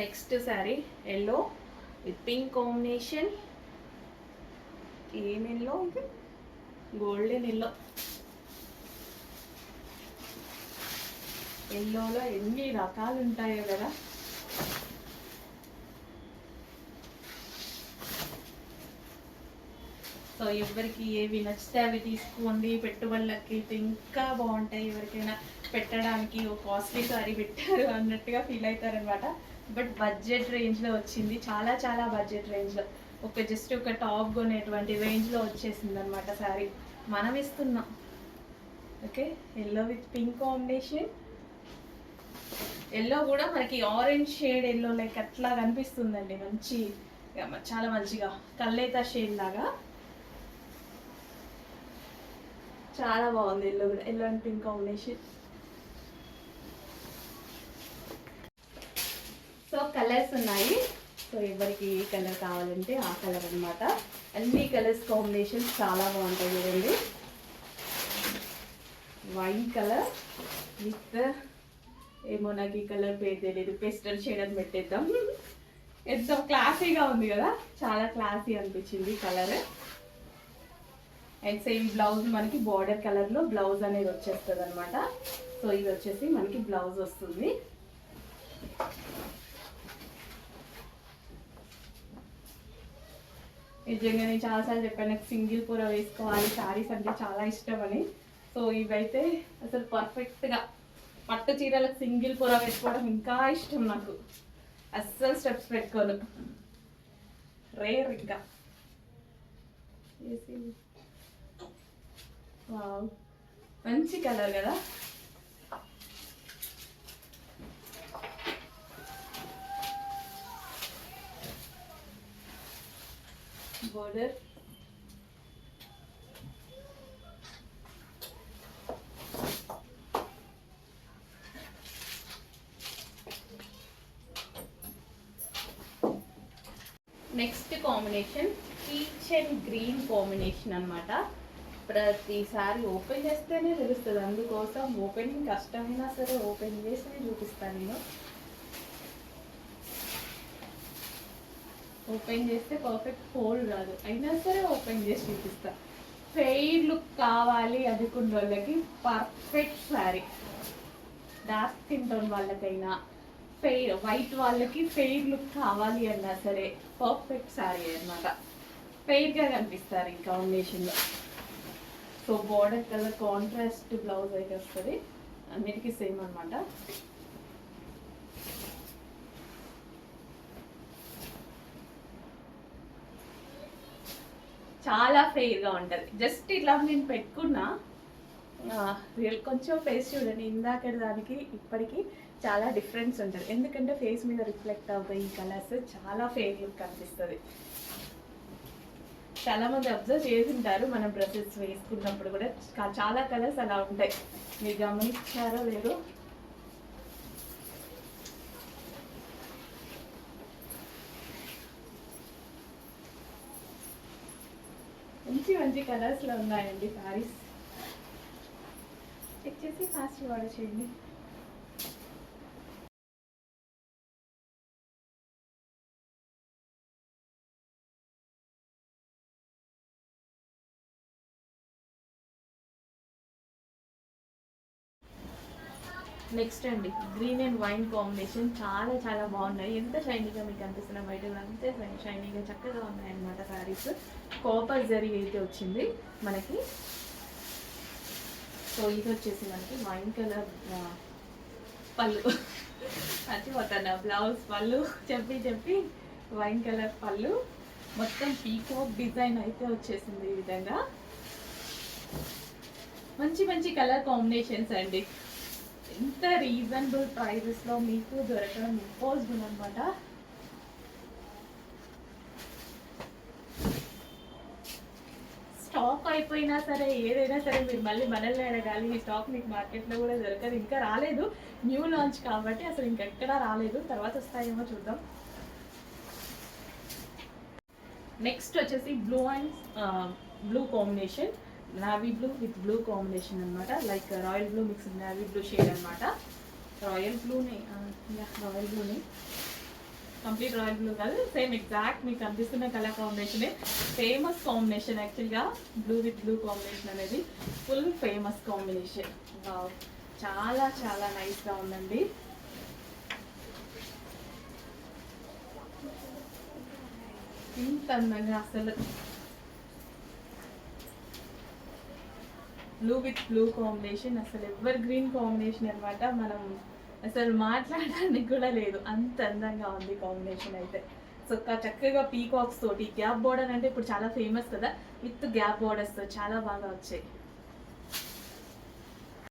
Next sari yellow with pink combination. ఏం yellow ఇది? Golden yellow. ఎల్లోలో ఎన్ని రకాలు ఉంటాయో కదా. సో ఎవరికి ఏవి నచ్చితే అవి తీసుకోండి. పెట్టుబడులకి అయితే ఇంకా బాగుంటాయి. ఎవరికైనా పెట్టడానికి ఓ కాస్ట్లీ సారీ పెట్టారు అన్నట్టుగా ఫీల్ అవుతారనమాట. బట్ బడ్జెట్ రేంజ్లో వచ్చింది, చాలా చాలా బడ్జెట్ రేంజ్లో. జస్ట్ ఒక టాప్ కొనేటువంటి రేంజ్లో వచ్చేసింది అనమాట శారీ. మనం ఇస్తున్నాం. Okay, yellow with pink combination. Yellow కూడా మనకి ఆరెంజ్ షేడ్ ఎల్లో లైక్ అట్లా కనిపిస్తుందండి. మంచి, చాలా మంచిగా కల్లేత షేడ్ లాగా చాలా బాగుంది. ఎల్లో కూడా, yellow and pink combination. So colours ఉన్నాయి. సో ఎవరికి ఏ కలర్ కావాలంటే ఆ కలర్ అనమాట. అన్ని కలర్స్ కాంబినేషన్స్ చాలా బాగుంటాయి. చూడండి, వైట్ కలర్ విత్ ఏమో నాకు ఈ కలర్ పేరు తెలియదు, పెస్టల్ షేడ్ అని పెట్టేద్దాం. ఎంతో క్లాసీగా ఉంది కదా, చాలా క్లాసీ అనిపించింది కలర్. అండ్ సేమ్ బ్లౌజ్ మనకి బార్డర్ కలర్లో బ్లౌజ్ అనేది వచ్చేస్తుంది అనమాట. సో ఇది వచ్చేసి మనకి బ్లౌజ్ వస్తుంది. నిజంగా నేను చాలాసార్లు చెప్పాను, నాకు సింగిల్ కూర వేసుకోవాలి, శారీస్ అంటే చాలా ఇష్టం అని. సో ఇవైతే అసలు పర్ఫెక్ట్గా, పట్టు చీరలకు సింగిల్ కూర వేసుకోవడం ఇంకా ఇష్టం నాకు. అస్సలు స్టెప్స్ పెట్టుకోను, రేర్ ఇంకా. మంచి కలర్ కదా. Border next combination peach and green combination అనమాట. ప్రతిసారి ఓపెన్ చేస్తేనే తెలుస్తుంది, అందుకోసం ఓపెనింగ్ కష్టమైనా సరే ఓపెన్ చేసి చూపిస్తాను నేను. ఓపెన్ చేస్తే పర్ఫెక్ట్ హోల్డ్ రాదు, అయినా సరే ఓపెన్ చేసి చూపిస్తా. ఫెయిర్ లుక్ కావాలి అనుకున్న వాళ్ళకి perfect sari. Dark skin tone వాళ్ళకైనా, ఫెయిర్ వైట్ వాళ్ళకి ఫెయిర్ లుక్ కావాలి అన్నా సరే పర్ఫెక్ట్ శారీ అనమాట. ఫెయిర్గా కనిపిస్తారు ఈ కాంబినేషన్లో. So border colour contrast blouse అయితే వస్తుంది, అన్నిటికీ సేమ్ అనమాట. చాలా ఫెయిర్గా ఉంటుంది. జస్ట్ ఇట్లా నేను పెట్టుకున్నా, కొంచెం ఫేస్ చూడండి, ఇందాక దానికి ఇప్పటికీ చాలా డిఫరెన్స్ ఉంటుంది. ఎందుకంటే ఫేస్ మీద రిఫ్లెక్ట్ అవుతాయి ఈ కలర్స్, చాలా ఫెయిర్ లుక్ కనిపిస్తుంది. చాలామంది అబ్జర్వ్ చేసింటారు, మనం డ్రెస్సెస్ వేసుకున్నప్పుడు కూడా చాలా కలర్స్ అలా ఉంటాయి. మీరు గమనించారో లేదో. మంచి మంచి కలర్స్లో ఉన్నాయండి శారీస్. చెక్ చేసి ఫాస్ట్ ఆర్డర్ చేయండి. నెక్స్ట్ అండి గ్రీన్ అండ్ వైన్ కాంబినేషన్, చాలా చాలా బాగున్నాయి. ఎంత షైనీగా మీకు అనిపిస్తున్నాయి, బయట కూడా అంతే షైనీగా చక్కగా ఉన్నాయన్నమాట శారీస్. కాపర్ జరీ అయితే వచ్చింది మనకి. సో ఇది వచ్చేసి మనకి వైన్ కలర్ పళ్ళు, మర్చిపోతాను బ్లౌజ్ పళ్ళు చెప్పి వైన్ కలర్ పళ్ళు, మొత్తం పీకాక్ డిజైన్ అయితే వచ్చేసింది ఈ విధంగా. మంచి మంచి కలర్ కాంబినేషన్స్ అండి. ఎంత రీజనబుల్ ప్రైజెస్లో మీకు దొరకడం ఇంపాసిబుల్ అనమాట. స్టాక్ అయిపోయినా సరే, ఏదైనా సరే మీరు మళ్ళీ మనల్ని అడగాలి. ఈ స్టాక్ మీకు మార్కెట్లో కూడా దొరకదు, ఇంకా రాలేదు. న్యూ లాంచ్ కాబట్టి అసలు ఇంకెక్కడా రాలేదు, తర్వాత వస్తాయేమో చూద్దాం. నెక్స్ట్ వచ్చేసి blue and blue combination, navy blue with blue combination అనమాట. Like royal blue mixed navy blue shade అనమాట. రాయల్ బ్లూనే కంప్లీట్ రాయల్ బ్లూ కాదు, సేమ్ ఎగ్జాక్ట్ మీకు కనిపిస్తున్న కలర్ కాంబినేషనే. ఫేమస్ కాంబినేషన్ యాక్చువల్గా బ్లూ విత్ బ్లూ కాంబినేషన్ అనేది ఫుల్ ఫేమస్ కాంబినేషన్. వావ్, చాలా చాలా నైస్గా ఉందండి. ఇంత అందంగా అసలు బ్లూ విత్ బ్లూ కాంబినేషన్ అసలు ఎవర్ గ్రీన్ కాంబినేషన్ అనమాట. మనం అసలు మాట్లాడడానికి కూడా లేదు, అంత అందంగా ఉంది కాంబినేషన్ అయితే. సో చక్కగా పీకాక్స్ తోటి గ్యాప్ బోర్డర్ అంటే ఇప్పుడు చాలా ఫేమస్ కదా, విత్ గ్యాప్ బోర్డర్స్ చాలా బాగా వచ్చాయి.